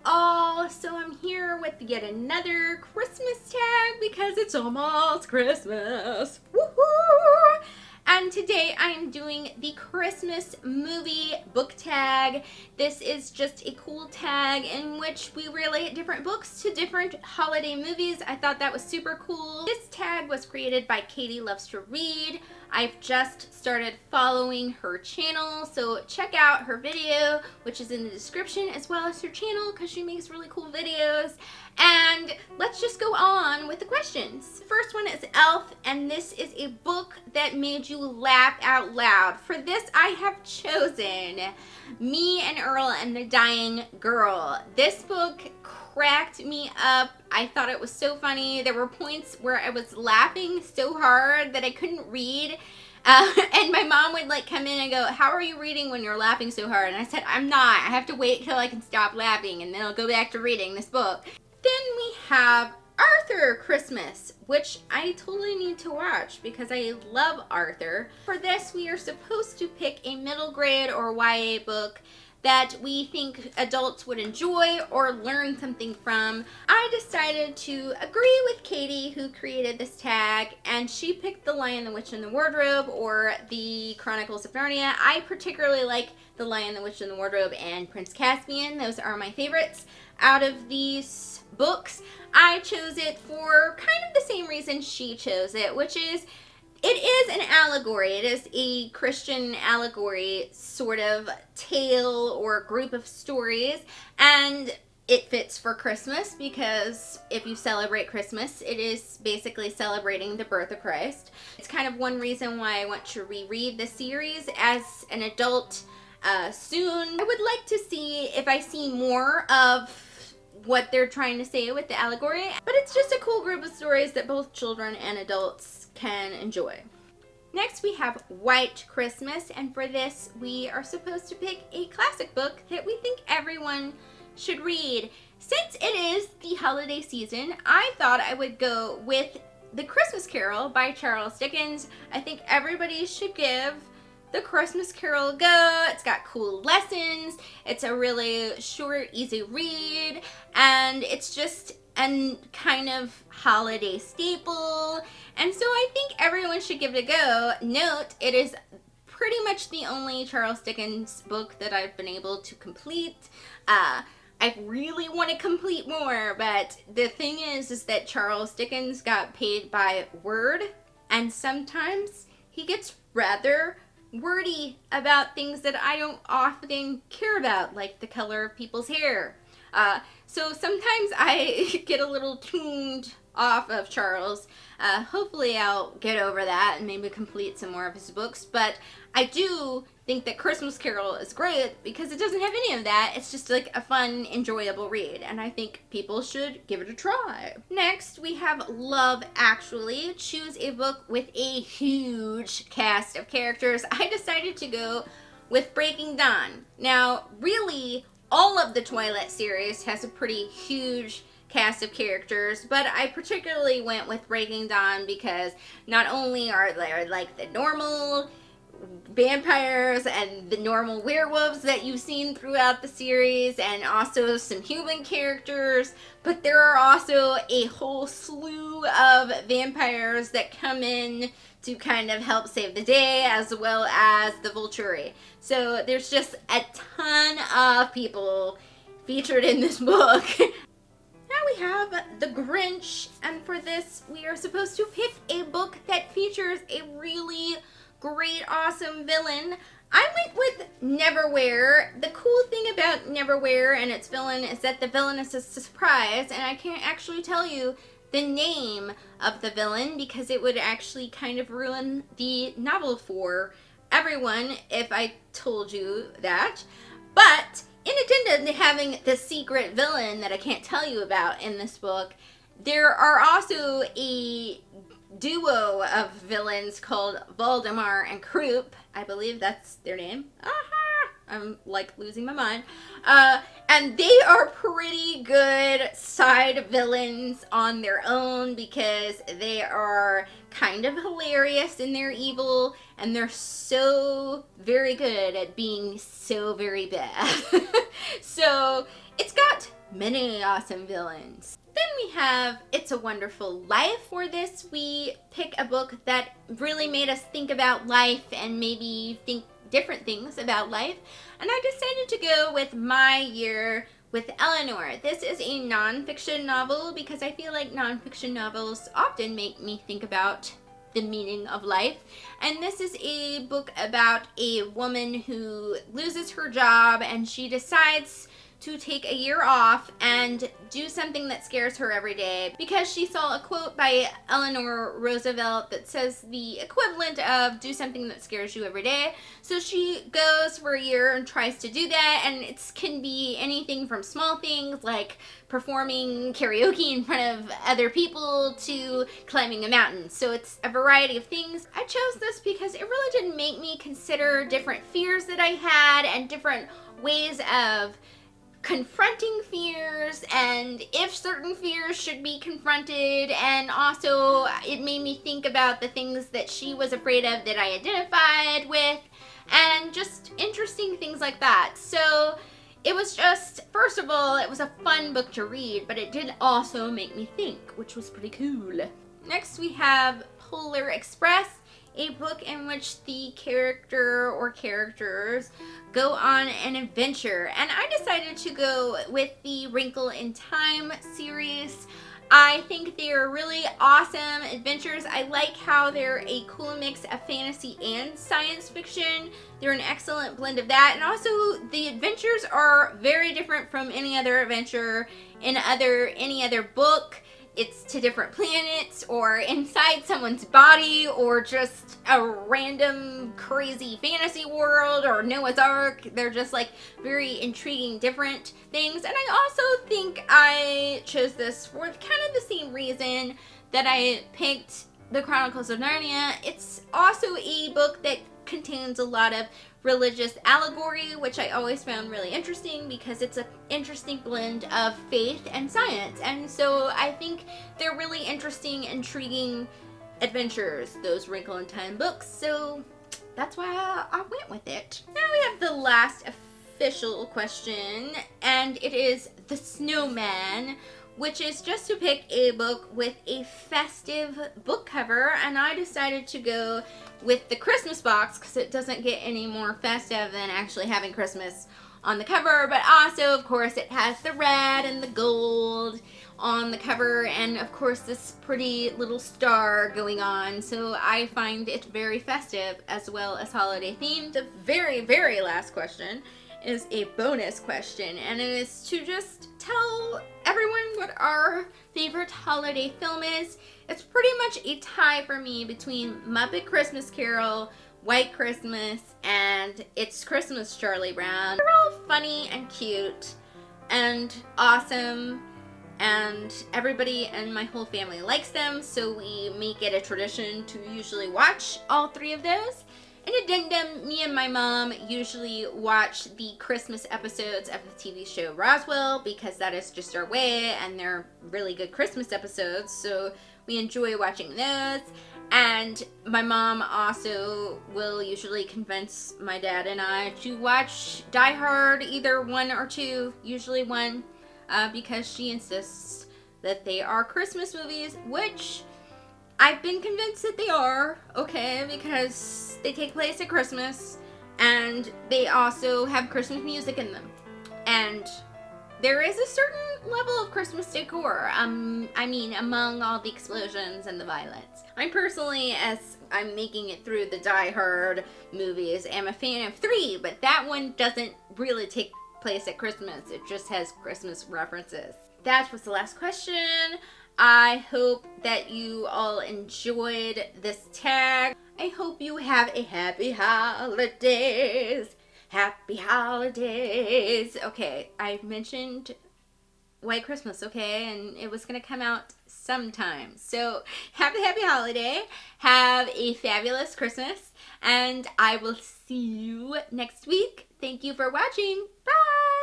all. So I'm here with yet another Christmas tag because it's almost Christmas. Woohoo! And today I'm doing the Christmas movie book tag. This is just a cool tag in which we relate different books to different holiday movies. I thought that was super cool. This tag was created by Katie Loves to Read. I've just started following her channel, so check out her video, which is in the description, as well as her channel because she makes really cool videos. And let's just go on with the questions. The first one is Elf, and this is a book that made you laugh out loud. For this, I have chosen Me and Earl and the Dying Girl. This book cracked me up. I thought it was so funny. There were points where I was laughing so hard that I couldn't read. And my mom would like come in and go, "How are you reading when you're laughing so hard?" And I said, "I'm not. I have to wait till I can stop laughing and then I'll go back to reading this book." Then we have Arthur Christmas, which I totally need to watch because I love Arthur. For this, we are supposed to pick a middle grade or YA book that we think adults would enjoy or learn something from. I decided to agree with Katie, who created this tag, and she picked The Lion, the Witch, and the Wardrobe, or The Chronicles of Narnia. I particularly like The Lion, the Witch, and the Wardrobe and Prince Caspian. Those are my favorites. Out of these books, I chose it for kind of the same reason she chose it, which is it is an allegory. It is a Christian allegory sort of tale or group of stories, and it fits for Christmas because if you celebrate Christmas, it is basically celebrating the birth of Christ. It's kind of one reason why I want to reread the series as an adult soon. I would like to see if I see more of what they're trying to say with the allegory, but it's just a cool group of stories that both children and adults can enjoy. Next we have White Christmas, and for this we are supposed to pick a classic book that we think everyone should read. Since it is the holiday season, I thought I would go with The Christmas Carol by Charles Dickens. I think everybody should give The Christmas Carol a go. It's got cool lessons, it's a really short, easy read, and it's just a kind of holiday staple, and so I think everyone should give it a go. Note, it is pretty much the only Charles Dickens book that I've been able to complete. I really want to complete more, but the thing is that Charles Dickens got paid by word, and sometimes he gets rather wordy about things that I don't often care about, like the color of people's hair. So sometimes I get a little tuned off of Charles. Hopefully I'll get over that and maybe complete some more of his books, but I do think that Christmas Carol is great because it doesn't have any of that. It's just like a fun, enjoyable read, and I think people should give it a try. Next, we have Love Actually. Choose a book with a huge cast of characters. I decided to go with Breaking Dawn. Now, really, all of the Twilight series has a pretty huge cast of characters, but I particularly went with Breaking Dawn because not only are there like the normal vampires and the normal werewolves that you've seen throughout the series, and also some human characters, but there are also a whole slew of vampires that come in to kind of help save the day, as well as the Volturi. So there's just a ton of people featured in this book. Now we have The Grinch, and for this we are supposed to pick a book that features a really great, awesome villain. I went with Neverwhere. The cool thing about Neverwhere and its villain is that the villain is a surprise, and I can't actually tell you the name of the villain because it would actually kind of ruin the novel for everyone if I told you that. But in addition to having the secret villain that I can't tell you about in this book, there are also a duo of villains called Voldemar and Croup. I believe that's their name. Aha! I'm like losing my mind. And they are pretty good side villains on their own because they are kind of hilarious in their evil, and they're so very good at being so very bad. So it's got many awesome villains. Then we have It's a Wonderful Life. For this, we pick a book that really made us think about life and maybe think different things about life. And I decided to go with My Year with Eleanor. This is a nonfiction novel because I feel like nonfiction novels often make me think about the meaning of life. And this is a book about a woman who loses her job and she decides to take a year off and do something that scares her every day because she saw a quote by Eleanor Roosevelt that says the equivalent of do something that scares you every day. So she goes for a year and tries to do that, and it can be anything from small things like performing karaoke in front of other people to climbing a mountain. So it's a variety of things. I chose this because it really did make me consider different fears that I had and different ways of confronting fears and if certain fears should be confronted, and also it made me think about the things that she was afraid of that I identified with and just interesting things like that. So it was just, first of all, it was a fun book to read, but it did also make me think, which was pretty cool. Next we have Polar Express, a book in which the character or characters go on an adventure. And I decided to go with the Wrinkle in Time series. I think they're really awesome adventures. I like how they're a cool mix of fantasy and science fiction. They're an excellent blend of that. And also the adventures are very different from any other adventure in any other book. It's to different planets or inside someone's body or just a random crazy fantasy world or Noah's Ark. They're just like very intriguing different things. And I also think I chose this for kind of the same reason that I picked The Chronicles of Narnia. It's also a book that contains a lot of religious allegory, which I always found really interesting because it's an interesting blend of faith and science. And so I think they're really interesting, intriguing adventures, those Wrinkle in Time books. So that's why I went with it. Now we have the last official question, and it is The Snowman, which is just to pick a book with a festive book cover, and I decided to go with the Christmas box because it doesn't get any more festive than actually having Christmas on the cover, but also, of course, it has the red and the gold on the cover, and of course this pretty little star going on, so I find it very festive as well as holiday themed. The very, very last question is a bonus question, and it is to just tell everyone what our favorite holiday film is. It's pretty much a tie for me between Muppet Christmas Carol, White Christmas, and It's Christmas, Charlie Brown. They're all funny and cute and awesome, and everybody and my whole family likes them, so we make it a tradition to usually watch all three of those. In addendum, me and my mom usually watch the Christmas episodes of the TV show Roswell because that is just our way, and they're really good Christmas episodes, so we enjoy watching those. And my mom also will usually convince my dad and I to watch Die Hard, either 1 or 2, usually 1, because she insists that they are Christmas movies, which I've been convinced that they are, okay, because they take place at Christmas, and they also have Christmas music in them. And there is a certain level of Christmas decor, among all the explosions and the violence. I'm personally, as I'm making it through the Die Hard movies, am a fan of 3, but that one doesn't really take place at Christmas. It just has Christmas references. That was the last question. I hope that you all enjoyed this tag. I hope you have a happy holidays. Happy holidays. Okay, I mentioned White Christmas, okay, and it was going to come out sometime. So, have a happy holiday. Have a fabulous Christmas, and I will see you next week. Thank you for watching. Bye!